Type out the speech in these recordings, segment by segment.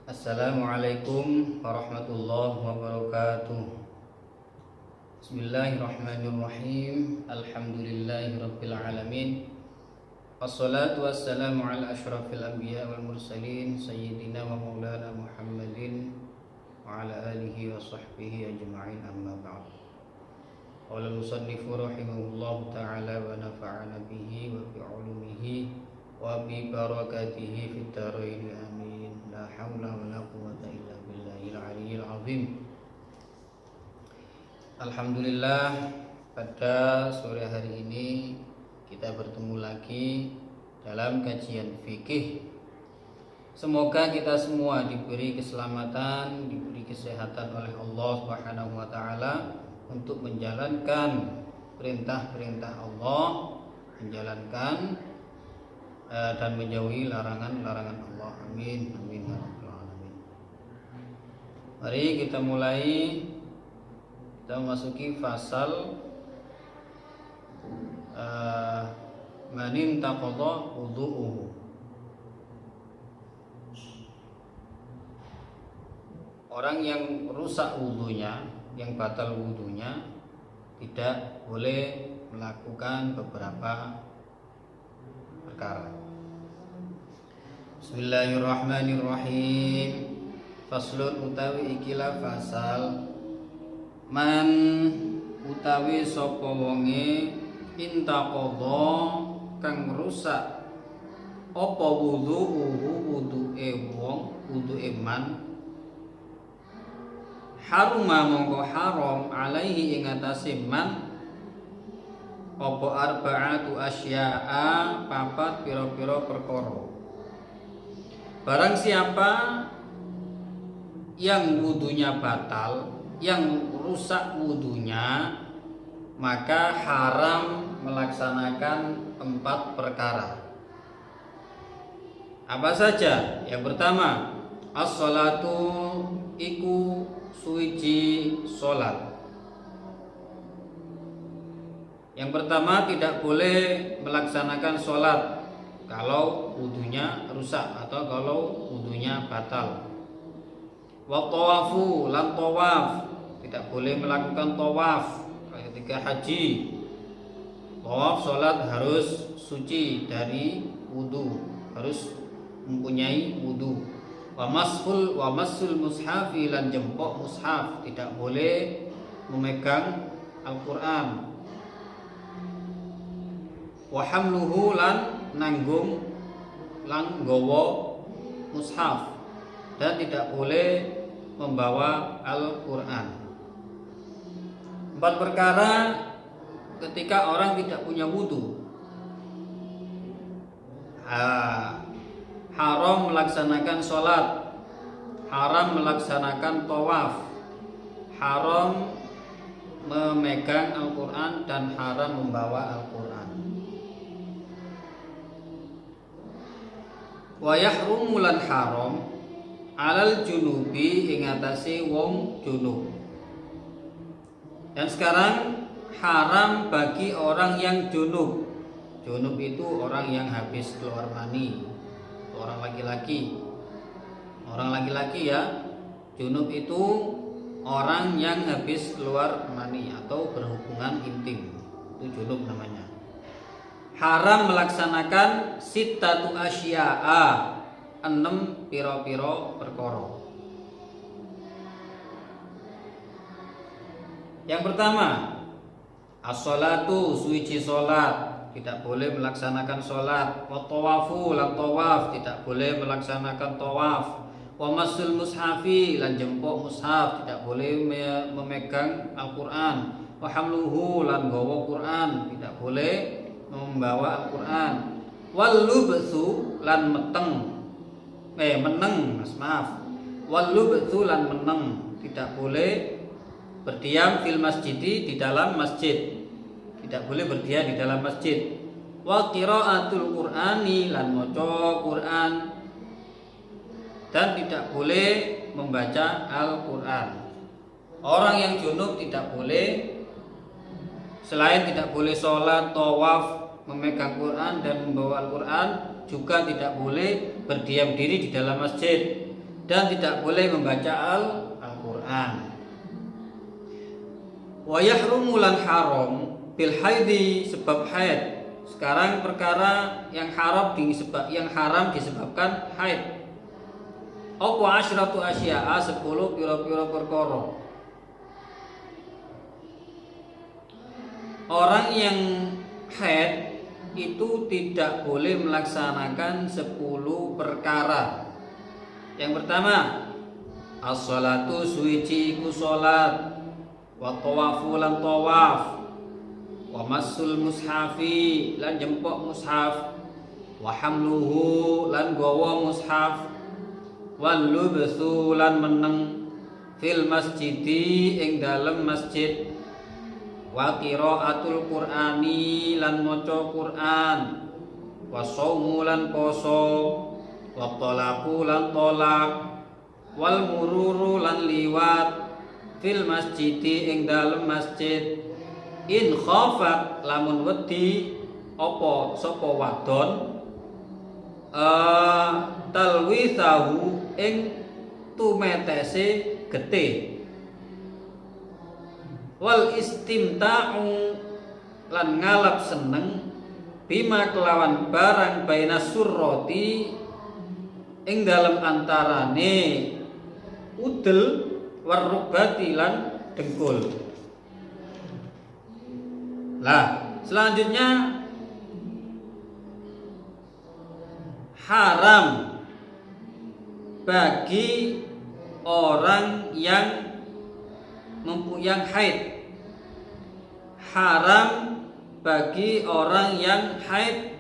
Assalamualaikum warahmatullahi wabarakatuh. Bismillahirrahmanirrahim. Alhamdulillahirabbil alamin. Wassalatu wassalamu ala asyrafil anbiya wal mursalin sayyidina wa maulana Muhammadin wa ala alihi wa sahbihi ajma'in, amma ba'd. Qala al-musannifu rahimahullahu ta'ala wa nafa'ana bihi wa bi 'ulumihi wa bi barakatihi fid dharain amin. La haula wa la quwwata illa billahil aliyyil azim. Alhamdulillah, pada sore hari ini kita bertemu lagi dalam kajian fikih. Semoga kita semua diberi keselamatan, diberi kesehatan oleh Allah Subhanahu wa taala untuk menjalankan perintah-perintah Allah, menjalankan dan menjauhi larangan-larangan Allah. Amin amin ya rabbal alamin. Mari kita mulai, kita memasuki fasal manin taqadha wudu'uhu. Orang yang rusak wudunya, yang batal wudunya, tidak boleh melakukan beberapa perkara. Bismillahirrahmanirrahim. Faslun utawi ikilah fasal man utawi sapa wonge intaqadha kang rusak apa wudu'e wong, wudu'e man, haruma mongko haram alaihi ing atase man apa arba'atu asya'a papat pira-pira perkara. Barang siapa yang wudunya batal, yang rusak wudunya, maka haram melaksanakan 4 perkara. Apa saja? Yang pertama, as-sholatu iku suci sholat. Yang pertama, tidak boleh melaksanakan sholat kalau wudunya rusak atau kalau wudunya batal. Wa tawafu lan tawaf, tidak boleh melakukan tawaf ketika haji. Tawaf sholat harus suci dari wudu, harus mempunyai wudu. Wa masful mushafi lan jempok mushaf, tidak boleh memegang Al-Qur'an. Wa hamluhu lan nanggung lan nggawa mushaf, dan tidak boleh membawa Al-Qur'an. 4 perkara ketika orang tidak punya wudu. Haram melaksanakan sholat, haram melaksanakan tawaf, haram memegang Al-Qur'an, dan haram membawa Al-Qur'an. Wa yahrumu lan haram alal junubi ing atase wong junub. Dan sekarang haram bagi orang yang junub. Junub itu orang yang habis keluar mani, orang laki-laki. Orang laki-laki ya. Junub itu orang yang habis keluar mani atau berhubungan intim. Itu junub namanya. Haram melaksanakan sittatu asya'a, 6 pira-pira perkara. Yang pertama, as-sholatu suci sholat, tidak boleh melaksanakan sholat. Wa tawafu lan tawaf, tidak boleh melaksanakan tawaf. Wa masul mushafi lan jempok mushaf, tidak boleh memegang Al-Qur'an. Wa hamluhu lan nggawa Qur'an, tidak boleh membawa Al-Qur'an. Wal lubtsu lan meneng, wal lubtsu lan meneng, tidak boleh berdiam fil masjidi, di dalam masjid, tidak boleh berdiam di dalam masjid. Wa qiraatul Qur'ani lan maca Qur'an, dan tidak boleh membaca Al-Qur'an. Orang yang junub tidak boleh, selain tidak boleh sholat, tawaf, memegang Quran dan membawa Al-Quran, juga tidak boleh berdiam diri di dalam masjid. dan tidak boleh membaca Al-Qur'an. Wa yahrumu lan haram bil haidi sebab haid. Sekarang perkara yang haram disebabkan haid. Apa asyratu asya'a 10 pira-pira perkara. Orang yang haid itu tidak boleh melaksanakan 10 perkara. Yang pertama, as-salatu suci ku salat, wa tawafu lan tawaf, wa massul mushafi lan jempok mushaf, wa hamluhu lan gawa mushaf, wal lubsu lan meneng fil masjidi ing dalem masjid, wa qiraatul qur'ani lan maca Qur'an, wa shaumu lan poso, wa talaqu lan tolak, wal mururu lan liwat fil masjidi ing dalem masjid. In khafat lamun wedi apa sapa wadon talwithahu ing tumetese getih, wal istimta'u lan ngalap seneng bima kelawan barang baina surroti ing dalam antarane udel warrubati lan dengkul. Lah, selanjutnya haram bagi orang yang mempunyai haid. Haram bagi orang yang haid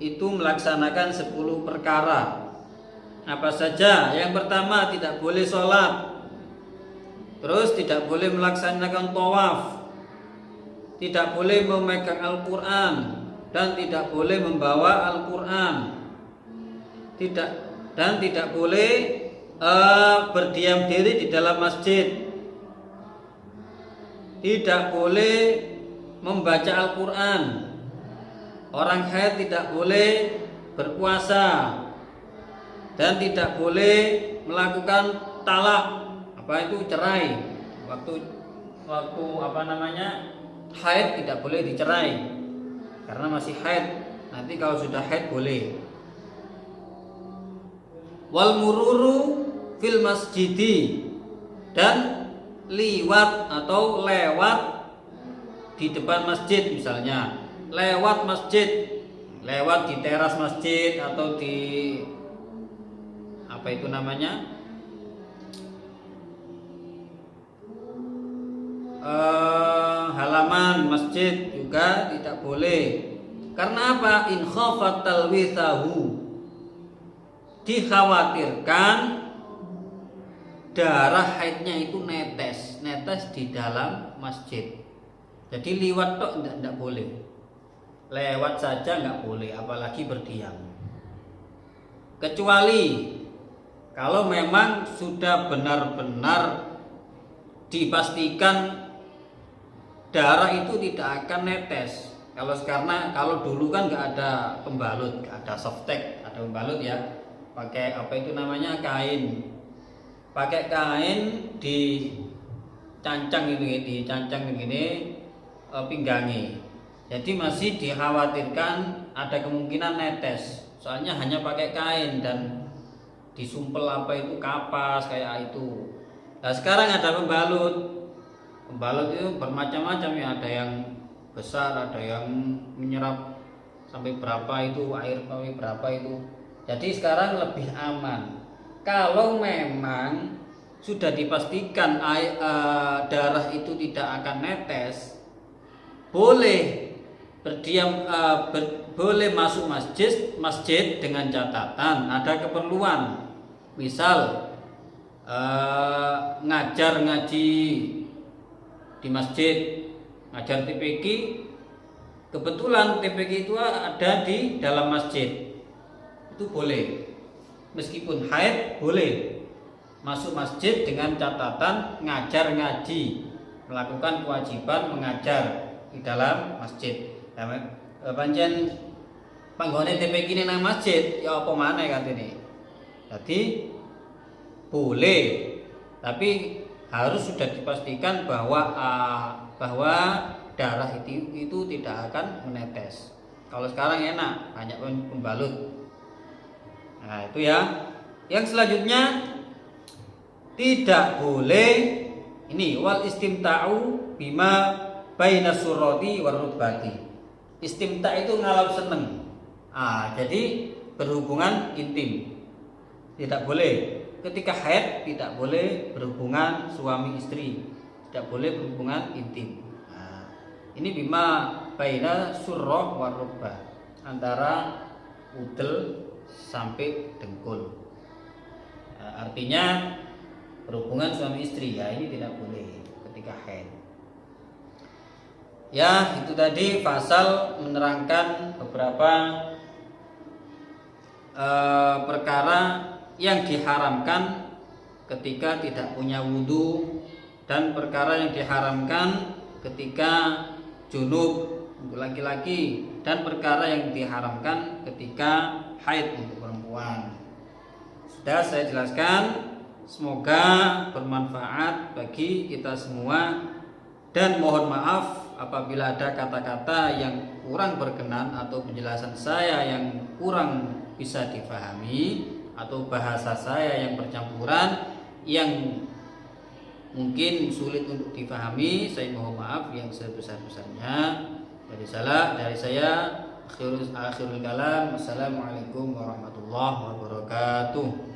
itu melaksanakan 10 perkara. Apa saja? Yang pertama, tidak boleh sholat. Terus tidak boleh melaksanakan tawaf, tidak boleh memegang Al-Quran, dan tidak boleh membawa Al-Quran, tidak boleh berdiam diri di dalam masjid, tidak boleh membaca Al-Quran. Orang haid tidak boleh berpuasa dan tidak boleh melakukan talak. Apa itu? Cerai. Waktu haid tidak boleh dicerai karena masih haid. Nanti kalau sudah haid boleh. Wal mururu fil masjidi, dan liwat atau lewat di depan masjid, misalnya lewat masjid, lewat di teras masjid atau di apa itu namanya halaman masjid juga tidak boleh. Karena apa? In khafat talwithahu, dikhawatirkan darah haidnya itu netes di dalam masjid. Jadi liwat tok tidak boleh, lewat saja nggak boleh, apalagi berdiam. Kecuali kalau memang sudah benar-benar dipastikan darah itu tidak akan netes. Kalau dulu kan nggak ada pembalut, nggak ada softtek, ada pembalut ya, pakai apa itu namanya kain, pakai kain dicancang begini pinggangi. Jadi masih dikhawatirkan ada kemungkinan netes, soalnya hanya pakai kain dan disumpel apa itu kapas kayak itu. Nah sekarang ada pembalut itu bermacam-macam ya, ada yang besar, ada yang menyerap sampai berapa itu air, sampai berapa itu. Jadi sekarang lebih aman. Kalau memang sudah dipastikan darah itu tidak akan netes, boleh berdiam, boleh masuk masjid dengan catatan ada keperluan, misal ngajar ngaji di masjid, ngajar TPQ, kebetulan TPQ itu ada di dalam masjid, itu boleh. Meskipun haid boleh masuk masjid dengan catatan ngajar ngaji, melakukan kewajiban mengajar di dalam masjid. Pancen panggone TPQ ini nang masjid ya apa maneh katene. Jadi boleh, tapi harus sudah dipastikan bahwa darah itu tidak akan menetes. Kalau sekarang enak, banyak pembalut. Nah, itu ya. Yang selanjutnya tidak boleh ini wal istimta'u bima baina surrati warrukbati. Istimta itu ngalap seneng. Jadi berhubungan intim. Tidak boleh. Ketika haid tidak boleh berhubungan suami istri. Tidak boleh berhubungan intim. Ini bima baina surrah warrukbah, antara udel sampai dengkul. Artinya berhubungan suami istri, ya ini tidak boleh ketika haid. Ya, itu tadi pasal menerangkan beberapa perkara yang diharamkan ketika tidak punya wudu, dan perkara yang diharamkan ketika junub untuk laki-laki, dan perkara yang diharamkan ketika haid untuk perempuan. Sudah saya jelaskan, semoga bermanfaat bagi kita semua, dan mohon maaf apabila ada kata-kata yang kurang berkenan atau penjelasan saya yang kurang bisa difahami, atau bahasa saya yang bercampuran yang mungkin sulit untuk difahami. Saya mohon maaf yang sebesar-besarnya. Dari saya akhirul kalam. Assalamualaikum warahmatullahi wabarakatuh.